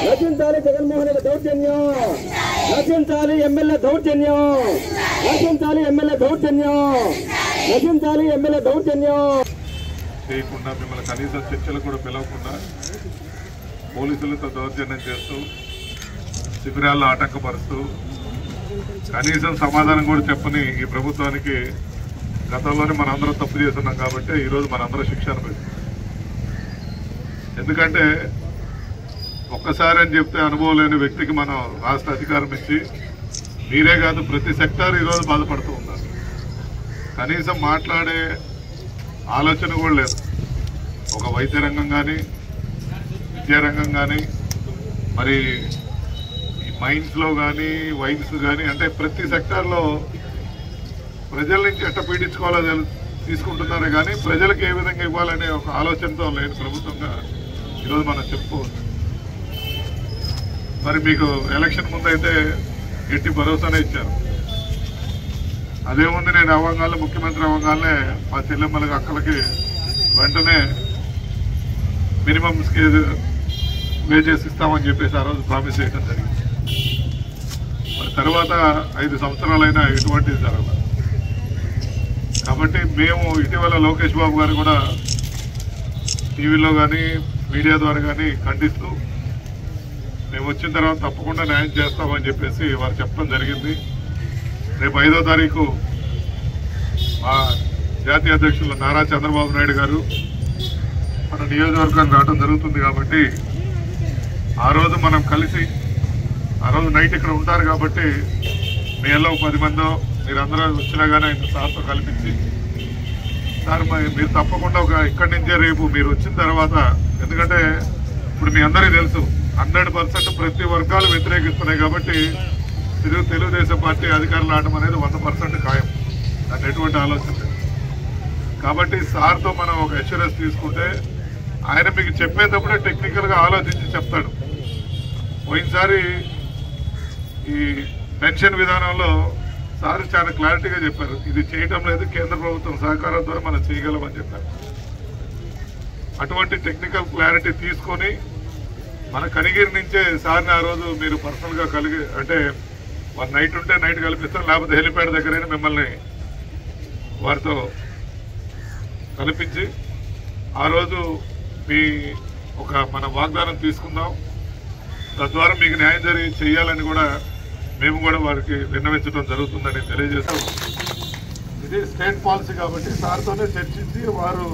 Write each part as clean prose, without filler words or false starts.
నశించాలి జగన్మోహన్ రెడ్డి దౌర్జన్యం, నశించాలి ఎమ్మెల్యే దౌర్జన్యం, నశించాలి ఎమ్మెల్యే దౌర్జన్యం, నశించాలి ఎమ్మెల్యే దౌర్జన్యం చేయకుండా మిమ్మల్ని కనీసం చర్చలు కూడా పిలవకుండా పోలీసులతో దౌర్జన్యం చేస్తూ శిబిరాల్లో ఆటంకపరుస్తూ కనీసం సమాధానం కూడా చెప్పని ఈ ప్రభుత్వానికి గతంలోనే మనందరం తప్పు చేస్తున్నాం కాబట్టి ఈరోజు మనందరం శిక్ష అనుభవిస్తాం. ఎందుకంటే ఒక్కసారి అని చెప్తే అనుభవం లేని వ్యక్తికి మనం రాష్ట్ర అధికారం ఇచ్చి మీరే కాదు ప్రతి సెక్టార్ ఈరోజు బాధపడుతూ ఉన్నారు. కనీసం మాట్లాడే ఆలోచన కూడా లేదు. ఒక వైద్య రంగం కానీ విద్యారంగం కానీ మరి ఈ మైన్స్లో కానీ వైన్స్ కానీ అంటే ప్రతి సెక్టార్లో ప్రజల నుంచి ఎట్ట పీడించుకోవాలో తీసుకుంటున్నారే కానీ ప్రజలకు ఏ విధంగా ఇవ్వాలనే ఒక ఆలోచనతో లేని ప్రభుత్వంగా ఈరోజు మనం చెప్పుకోవచ్చు. మరి మీకు ఎలక్షన్ ముందైతే గట్టి భరోసానే ఇచ్చారు. అదేముంది నేను అవ్వగానే ముఖ్యమంత్రి అవ్వగానే మా చెల్లెమ్మలకి అక్కలకి వెంటనే మినిమం వేజెస్ ఇస్తామని చెప్పేసి ఆ రోజు ప్రామిస్ చేయడం జరిగింది. మరి తర్వాత 5 సంవత్సరాలైనా ఎటువంటిది జరగదు. కాబట్టి మేము ఇటీవల లోకేష్ బాబు గారు కూడా టీవీలో కానీ మీడియా ద్వారా కానీ ఖండిస్తూ మేము వచ్చిన తర్వాత తప్పకుండా న్యాయం చేస్తామని చెప్పేసి వారు చెప్పడం జరిగింది. రేపు 5వ తారీఖు మా జాతీయ అధ్యక్షులు నారా చంద్రబాబు నాయుడు గారు మన నియోజకవర్గానికి రావడం జరుగుతుంది. కాబట్టి ఆ రోజు మనం కలిసి ఆ రోజు నైట్ ఇక్కడ ఉంటారు కాబట్టి మీ ఎలా 10 మందో మీరందరూ వచ్చినా కానీ ఆయన సార్తో కల్పించి సార్ మీరు తప్పకుండా ఇక్కడి నుంచే రేపు మీరు వచ్చిన తర్వాత, ఎందుకంటే ఇప్పుడు మీ అందరికీ తెలుసు 100% ప్రతి వర్గాలు వ్యతిరేకిస్తున్నాయి కాబట్టి తెలుగుదేశం పార్టీ అధికారులు ఆడటం అనేది 100% ఖాయం. దాన్ని ఎటువంటి ఆలోచన లేదు. కాబట్టి సార్తో మనం ఒక అష్యూరెన్స్ తీసుకుంటే ఆయన మీకు చెప్పేటప్పుడే టెక్నికల్గా ఆలోచించి చెప్తాడు. పోయినసారి ఈ పెన్షన్ విధానంలో సార్ చాలా క్లారిటీగా చెప్పారు, ఇది చేయటం లేదు, కేంద్ర ప్రభుత్వం సహకారం ద్వారా మనం చేయగలమని చెప్పారు. అటువంటి టెక్నికల్ క్లారిటీ తీసుకొని మన కనిగిరి నుంచే సార్ని ఆ రోజు మీరు పర్సనల్గా అంటే వారు నైట్ ఉంటే నైట్ కల్పిస్తాం, లేకపోతే హెలిప్యాడ్ దగ్గరైనా మిమ్మల్ని వారితో కల్పించి ఆ రోజు మీ మన వాగ్దానం తీసుకుందాం, తద్వారా మీకు న్యాయం చేయాలని కూడా మేము కూడా వారికి విన్నవించడం జరుగుతుందని తెలియజేస్తాం. ఇది స్టేట్ పాలసీ కాబట్టి సార్తోనే చర్చించి వారు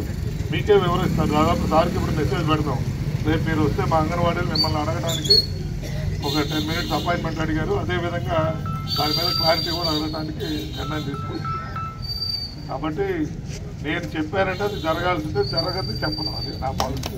మీకే వివరిస్తారు. దాదాపు సార్కి ఇప్పుడు మెసేజ్ పెడతాం, రేపు మీరు వస్తే మా అంగన్వాడీలు మిమ్మల్ని అడగడానికి ఒక 10 minutes అపాయింట్మెంట్ అడిగారు. అదేవిధంగా దాని మీద క్లారిటీ కూడా అడగడానికి నిర్ణయం తీసుకుంటాం. కాబట్టి నేను చెప్పానంటే అది జరగాల్సిందే, జరగదు చెప్పను, అది నా పాలసీ.